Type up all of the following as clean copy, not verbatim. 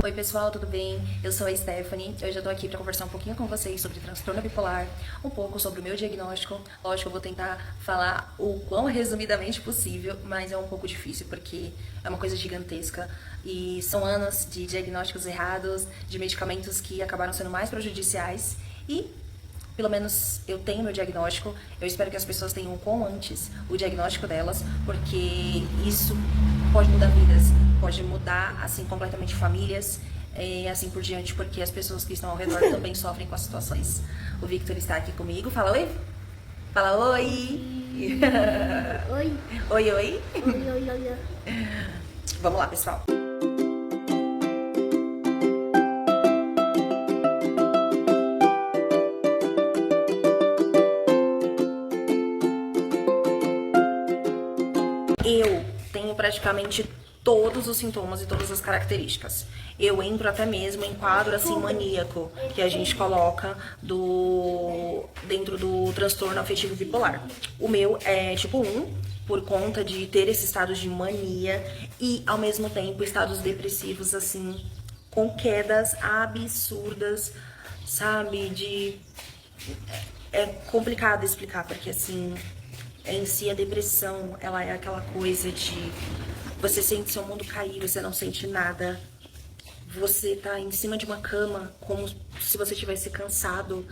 Oi pessoal, tudo bem? Eu sou a Stephanie. Hoje eu tô aqui pra conversar um pouquinho com vocês sobre transtorno bipolar, um pouco sobre o meu diagnóstico. Lógico, eu vou tentar falar o quão resumidamente possível, mas é um pouco difícil porque é uma coisa gigantesca e são anos de diagnósticos errados, de medicamentos que acabaram sendo mais prejudiciais e pelo menos eu tenho meu diagnóstico. Eu espero que as pessoas tenham o quão antes o diagnóstico delas, porque isso pode mudar vidas, pode mudar assim completamente famílias e assim por diante, porque as pessoas que estão ao redor também sofrem com as situações. O Victor está aqui comigo. Fala oi. Fala oi. Oi. Oi, oi. Oi, oi, oi, oi. Vamos lá, pessoal. Eu tenho praticamente todos os sintomas e todas as características. Eu entro até mesmo em quadro assim maníaco, que a gente coloca dentro do transtorno afetivo bipolar. O meu é tipo 1, por conta de ter esses estados de mania e ao mesmo tempo estados depressivos assim, com quedas absurdas, sabe? É complicado explicar, porque assim, em si a depressão, ela é aquela coisa de você sente seu mundo cair, você não sente nada. Você tá em cima de uma cama como se você tivesse cansado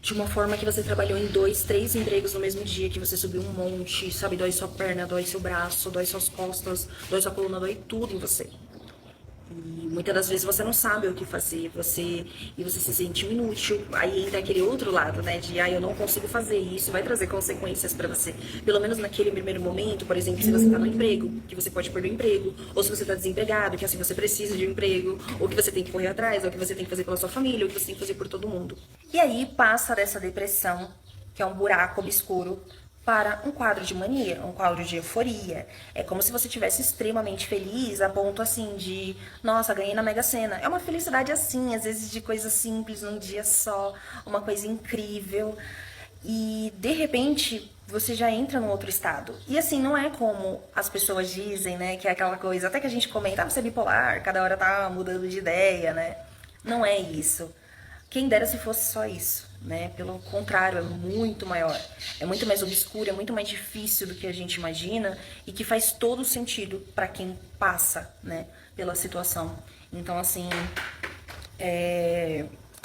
de uma forma que você trabalhou em 2, 3 empregos no mesmo dia, que você subiu um monte, sabe? Dói sua perna, dói seu braço, dói suas costas, dói sua coluna, dói tudo em você. E muitas das vezes você não sabe o que fazer, você se sente inútil. Aí entra aquele outro lado, né, de eu não consigo fazer isso, vai trazer consequências pra você. Pelo menos naquele primeiro momento, por exemplo, se você tá no emprego, que você pode perder o emprego, ou se você tá desempregado, que assim você precisa de um emprego, ou que você tem que correr atrás, ou que você tem que fazer pela sua família, ou que você tem que fazer por todo mundo. E aí passa dessa depressão, que é um buraco obscuro, para um quadro de mania, um quadro de euforia. É como se você estivesse extremamente feliz, a ponto assim de, nossa, ganhei na Mega Sena. É uma felicidade assim, às vezes de coisas simples num dia só, uma coisa incrível. E de repente você já entra num outro estado. E assim, não é como as pessoas dizem, né, que é aquela coisa, até que a gente comenta, você é bipolar, cada hora tá mudando de ideia, né? Não é isso. Quem dera se fosse só isso, né? Pelo contrário, é muito maior. É muito mais obscuro, é muito mais difícil do que a gente imagina e que faz todo sentido para quem passa, né, pela situação. Então, assim,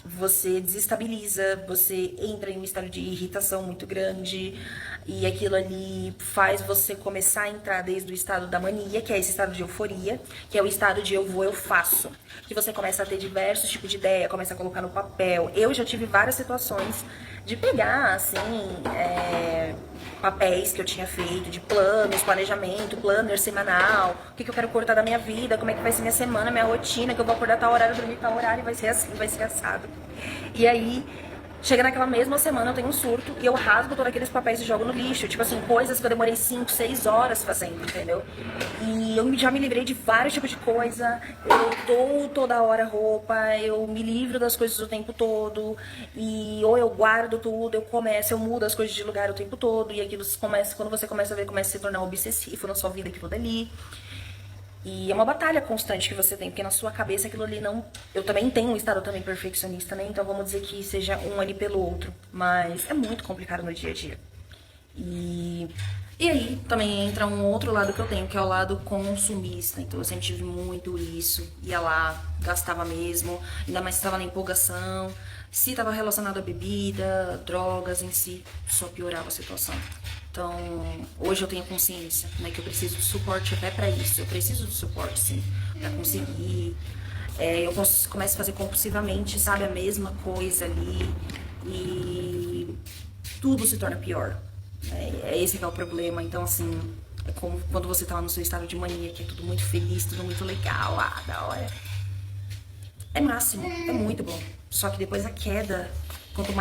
você desestabiliza, você entra em um estado de irritação muito grande e aquilo ali faz você começar a entrar desde o estado da mania, que é esse estado de euforia, que é o estado de eu vou, eu faço, que você começa a ter diversos tipos de ideia, começa a colocar no papel. Eu já tive várias situações de pegar, assim, papéis que eu tinha feito, de planos, planejamento, planner semanal, o que eu quero cortar da minha vida, como é que vai ser minha semana, minha rotina, que eu vou acordar tal horário, dormir tal horário, e vai ser assim, vai ser assado. E aí, chega naquela mesma semana, eu tenho um surto e eu rasgo todos aqueles papéis e jogo no lixo. Tipo assim, coisas que eu demorei 5, 6 horas fazendo, entendeu? E eu já me livrei de vários tipos de coisa. Eu dou toda hora roupa, eu me livro das coisas o tempo todo. E ou eu guardo tudo, eu mudo as coisas de lugar o tempo todo. E aquilo começa, quando você começa a ver, começa a se tornar obsessivo na sua vida, aquilo dali. E é uma batalha constante que você tem, porque na sua cabeça aquilo ali não... Eu também tenho um estado também perfeccionista, né? Então vamos dizer que seja um ali pelo outro. Mas é muito complicado no dia a dia. E aí também entra um outro lado que eu tenho, que é o lado consumista. Então eu sempre tive muito isso. Ia lá, gastava mesmo, ainda mais se estava na empolgação. Se estava relacionado à bebida, drogas em si, só piorava a situação. Então, hoje eu tenho consciência, né, que eu preciso de suporte até pra isso. Eu preciso de suporte, sim, pra conseguir. Eu começo a fazer compulsivamente, sabe, a mesma coisa ali. E tudo se torna pior. É esse que é o problema. Então, assim, é como quando você tá no seu estado de mania, que é tudo muito feliz, tudo muito legal, da hora. É máximo, é muito bom. Só que depois a queda, quanto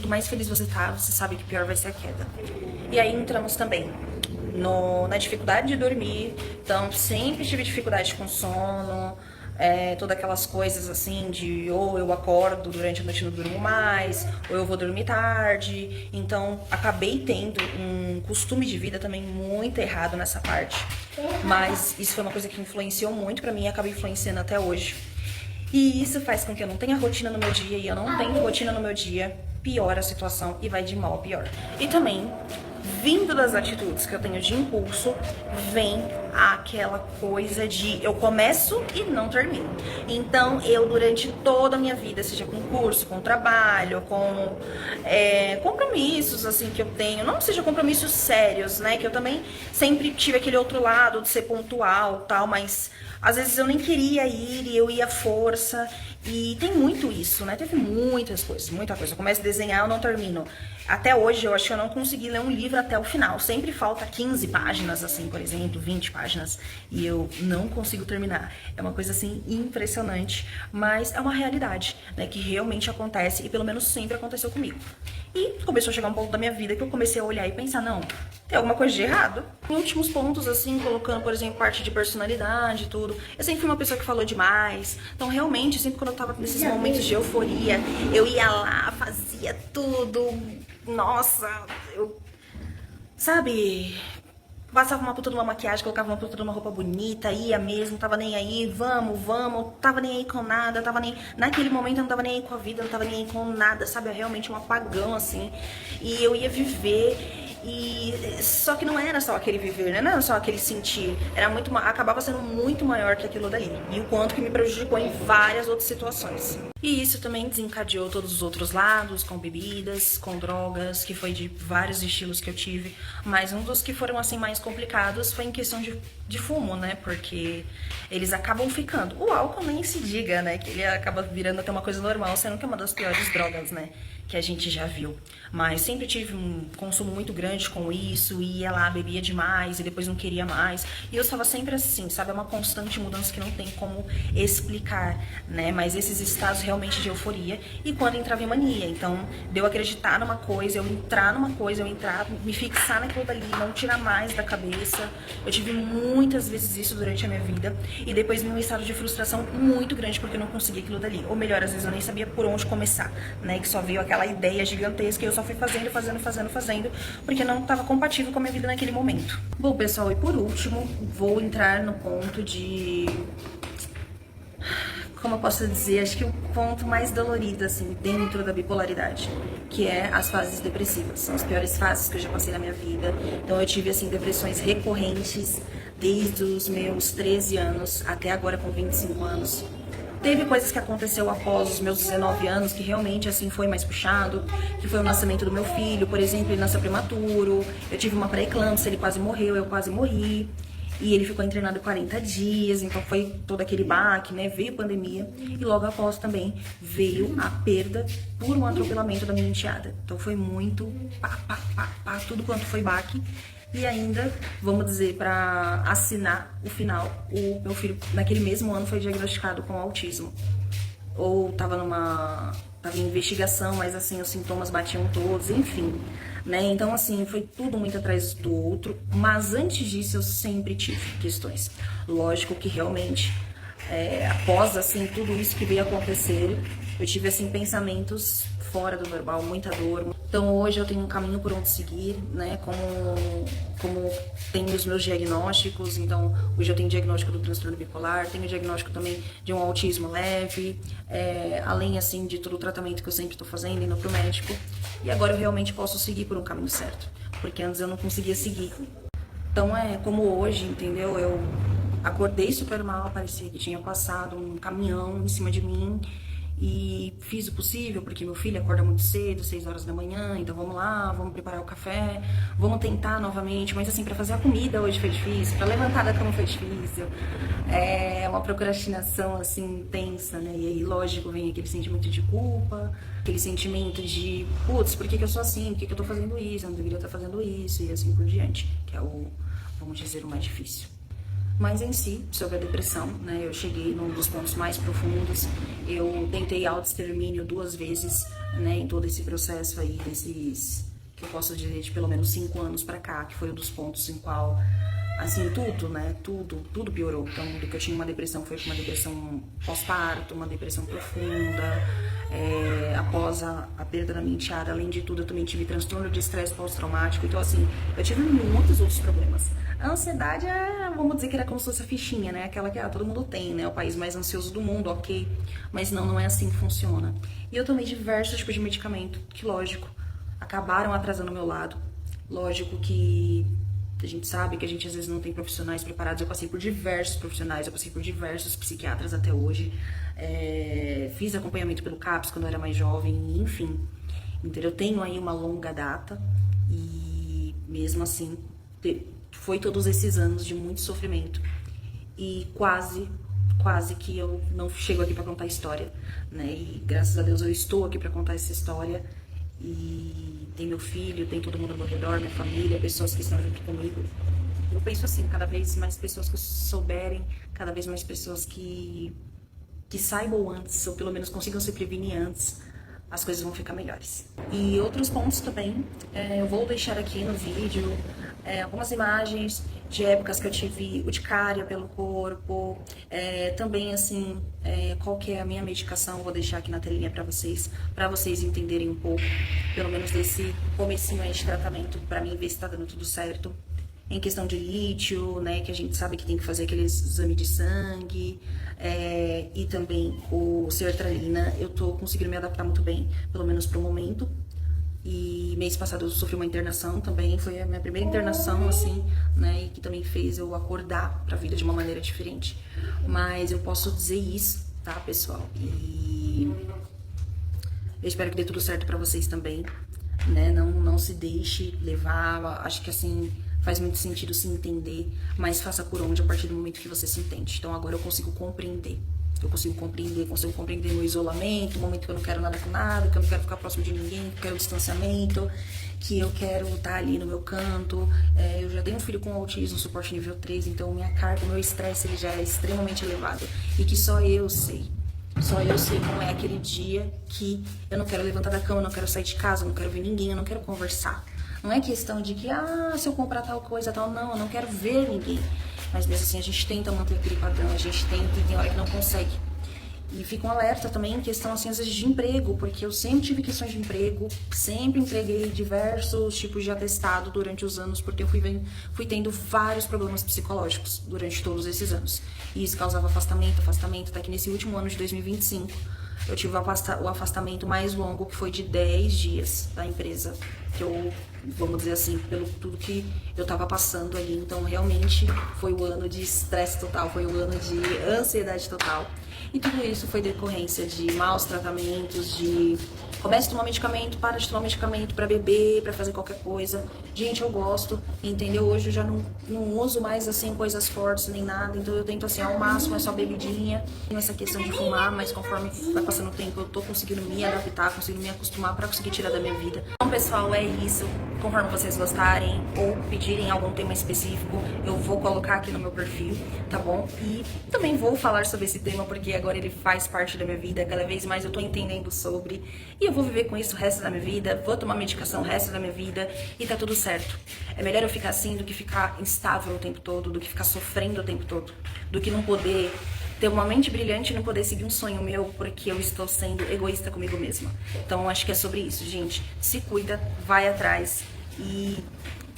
mais feliz você tá, você sabe que pior vai ser a queda. E aí entramos também na dificuldade de dormir. Então, sempre tive dificuldade com sono. todas aquelas coisas assim de ou eu acordo durante a noite e não durmo mais, ou eu vou dormir tarde. Então acabei tendo um costume de vida também muito errado nessa parte. Mas isso foi uma coisa que influenciou muito pra mim e acaba influenciando até hoje. E isso faz com que eu não tenha rotina no meu dia, e eu não tenho rotina no meu dia, piora a situação e vai de mal a pior. E também, vindo das atitudes que eu tenho de impulso, vem aquela coisa de eu começo e não termino. Então, eu durante toda a minha vida, seja com curso, com trabalho, com compromissos assim que eu tenho, não seja compromissos sérios, né? Que eu também sempre tive aquele outro lado de ser pontual, tal, mas às vezes eu nem queria ir e eu ia à força. E tem muito isso, né? Teve muitas coisas, muita coisa. Eu começo a desenhar, eu não termino. Até hoje, eu acho que eu não consegui ler um livro até o final. Sempre falta 15 páginas, assim, por exemplo, 20 páginas. E eu não consigo terminar. É uma coisa, assim, impressionante. Mas é uma realidade, né? Que realmente acontece e pelo menos sempre aconteceu comigo. E começou a chegar um ponto da minha vida que eu comecei a olhar e pensar, não, tem alguma coisa de errado? Em últimos pontos, assim, colocando, por exemplo, parte de personalidade e tudo. Eu sempre fui uma pessoa que falou demais. Então, realmente, sempre quando eu tava nesses momentos de euforia, eu ia lá, fazia tudo. Nossa, sabe, passava uma puta de uma maquiagem, colocava uma puta de uma roupa bonita, ia mesmo, tava nem aí, vamos, tava nem aí com nada, tava nem... Naquele momento eu não tava nem aí com a vida, não tava nem aí com nada, sabe, realmente um apagão, assim. E eu ia viver... E só que não era só aquele viver, né? Não era só aquele sentir. Era acabava sendo muito maior que aquilo dali. E o quanto que me prejudicou em várias outras situações. E isso também desencadeou todos os outros lados, com bebidas, com drogas, que foi de vários estilos que eu tive. Mas um dos que foram assim mais complicados foi em questão de fumo, né? Porque eles acabam ficando. O álcool nem se diga, né? Que ele acaba virando até uma coisa normal, sendo que é uma das piores drogas, né? Que a gente já viu. Mas sempre tive um consumo muito grande com isso, ia lá, bebia demais e depois não queria mais. E eu estava sempre assim, sabe? É uma constante mudança que não tem como explicar, né? Mas esses estados realmente de euforia e quando entrava em mania. Então, de eu acreditar numa coisa, eu entrar numa coisa, eu entrar, me fixar naquilo dali, não tirar mais da cabeça. Eu tive muitas vezes isso durante a minha vida e depois me um estado de frustração muito grande porque eu não conseguia aquilo dali. Ou melhor, às vezes eu nem sabia por onde começar, né? Que só veio aquela ideia gigantesca e eu só fui fazendo, porque não estava compatível com a minha vida naquele momento. Bom, pessoal, e por último, vou entrar no ponto de... Como eu posso dizer, acho que o ponto mais dolorido, assim, dentro da bipolaridade, que é as fases depressivas. São as piores fases que eu já passei na minha vida. Então eu tive, assim, depressões recorrentes desde os meus 13 anos até agora com 25 anos. Teve coisas que aconteceu após os meus 19 anos, que realmente, assim, foi mais puxado, que foi o nascimento do meu filho, por exemplo, ele nasceu prematuro, eu tive uma pré-eclâmpsia, ele quase morreu, eu quase morri, e ele ficou internado 40 dias, então foi todo aquele baque, né, veio pandemia, e logo após também veio a perda por um atropelamento da minha enteada. Então foi muito tudo quanto foi baque. E ainda, vamos dizer, para assinar o final, o meu filho, naquele mesmo ano, foi diagnosticado com autismo. Ou tava em investigação, mas assim, os sintomas batiam todos, enfim, né? Então, assim, foi tudo muito atrás do outro. Mas antes disso, eu sempre tive questões. Lógico que realmente, após, assim, tudo isso que veio acontecer, eu tive, assim, pensamentos fora do normal, muita dor. Então hoje eu tenho um caminho por onde seguir, né, como tenho os meus diagnósticos. Então hoje eu tenho diagnóstico do transtorno bipolar, tenho diagnóstico também de um autismo leve, além assim de todo o tratamento que eu sempre estou fazendo, indo pro médico. E agora eu realmente posso seguir por um caminho certo, porque antes eu não conseguia seguir. Então como hoje, entendeu? Eu acordei super mal, parecia que tinha passado um caminhão em cima de mim. E fiz o possível, porque meu filho acorda muito cedo, 6 horas da manhã, então vamos lá, vamos preparar o café, vamos tentar novamente, mas assim, pra fazer a comida hoje foi difícil, pra levantar da cama foi difícil, é uma procrastinação assim, intensa, né, e aí lógico vem aquele sentimento de culpa, aquele sentimento de, putz, por que eu sou assim, por que eu tô fazendo isso, eu não deveria estar fazendo isso, e assim por diante, que é o, vamos dizer, o mais difícil. Mas em si, sobre a depressão, né, eu cheguei num dos pontos mais profundos. Eu tentei autoextermínio 2 vezes, né, em todo esse processo aí, desses, que eu posso dizer, de pelo menos 5 anos pra cá, que foi um dos pontos em qual assim, tudo, né? Tudo piorou. Então, do que eu tinha uma depressão, foi uma depressão pós-parto, uma depressão profunda. Após a perda da minha enteada, além de tudo, eu também tive transtorno de estresse pós-traumático. Então, assim, eu tive muitos outros problemas. A ansiedade vamos dizer que era como se fosse a fichinha, né? Aquela que todo mundo tem, né? O país mais ansioso do mundo, ok. Mas não é assim que funciona. E eu tomei diversos tipos de medicamento, que lógico, acabaram atrasando o meu lado. Lógico que a gente sabe que a gente às vezes não tem profissionais preparados. Eu passei por diversos profissionais, eu passei por diversos psiquiatras até hoje. Fiz acompanhamento pelo CAPS quando eu era mais jovem, enfim. Entendeu? Eu tenho aí uma longa data e mesmo assim foi todos esses anos de muito sofrimento. E quase que eu não chego aqui pra contar a história, né? E graças a Deus eu estou aqui pra contar essa história. E tem meu filho, tem todo mundo ao meu redor, minha família, pessoas que estão junto comigo. Eu penso assim, cada vez mais pessoas que souberem, cada vez mais pessoas que saibam antes, ou pelo menos consigam se prevenir antes, as coisas vão ficar melhores. E outros pontos também, eu vou deixar aqui no vídeo algumas imagens de épocas que eu tive urticária pelo corpo, também assim, qual que é a minha medicação, vou deixar aqui na telinha para vocês entenderem um pouco, pelo menos desse comecinho aí de tratamento, para mim ver se tá dando tudo certo. Em questão de lítio, né, que a gente sabe que tem que fazer aqueles exame de sangue, e também o sertralina, eu tô conseguindo me adaptar muito bem, pelo menos pro momento. E mês passado eu sofri uma internação também, foi a minha primeira internação, assim, né, e que também fez eu acordar pra vida de uma maneira diferente. Mas eu posso dizer isso, tá, pessoal? E eu espero que dê tudo certo pra vocês também, né, não se deixe levar, acho que assim, faz muito sentido se entender, mas faça por onde a partir do momento que você se entende. Então agora eu consigo compreender. Eu consigo compreender no isolamento, no momento que eu não quero nada com nada, que eu não quero ficar próximo de ninguém, que eu quero distanciamento, que eu quero estar ali no meu canto. Eu já tenho um filho com autismo, suporte nível 3, então minha carga, o meu estresse ele já é extremamente elevado. E que só eu sei como é aquele dia que eu não quero levantar da cama, eu não quero sair de casa, eu não quero ver ninguém, eu não quero conversar. Não é questão de que, se eu comprar tal coisa, tal, não, eu não quero ver ninguém. Mas mesmo assim, a gente tenta manter aquele padrão, a gente tenta e tem hora que não consegue. E fica um alerta também em questão, assim, às vezes de emprego, porque eu sempre tive questões de emprego, sempre entreguei diversos tipos de atestado durante os anos, porque eu fui tendo vários problemas psicológicos durante todos esses anos. E isso causava afastamento, até que nesse último ano de 2025, eu tive o afastamento mais longo, que foi de 10 dias da empresa, que eu, vamos dizer assim, pelo tudo que eu tava passando ali. Então, realmente, foi o ano de estresse total, foi o ano de ansiedade total. E tudo isso foi decorrência de maus tratamentos, de começa a tomar medicamento, para de tomar medicamento pra beber, pra fazer qualquer coisa. Gente, eu gosto, entendeu? Hoje eu já não uso mais, assim, coisas fortes nem nada. Então eu tento, assim, ao máximo, é só bebidinha. Tenho essa questão de fumar, mas conforme vai passando o tempo, eu tô conseguindo me adaptar, conseguindo me acostumar pra conseguir tirar da minha vida. Então, pessoal, é isso. Conforme vocês gostarem ou pedirem algum tema específico, eu vou colocar aqui no meu perfil, tá bom? E também vou falar sobre esse tema, porque agora ele faz parte da minha vida. Cada vez mais eu tô entendendo sobre. E eu vou viver com isso o resto da minha vida, vou tomar medicação o resto da minha vida e tá tudo certo. É melhor eu ficar assim do que ficar instável o tempo todo, do que ficar sofrendo o tempo todo, do que não poder ter uma mente brilhante e não poder seguir um sonho meu porque eu estou sendo egoísta comigo mesma. Então acho que é sobre isso, gente. Se cuida, vai atrás e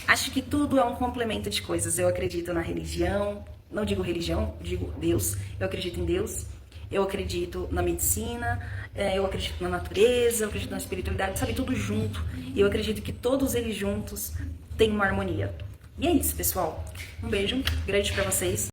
acho que tudo é um complemento de coisas. Eu acredito na religião, não digo religião, digo Deus. Eu acredito em Deus. Eu acredito na medicina, eu acredito na natureza, eu acredito na espiritualidade, sabe, tudo junto. E eu acredito que todos eles juntos têm uma harmonia. E é isso, pessoal. Um beijo grande pra vocês.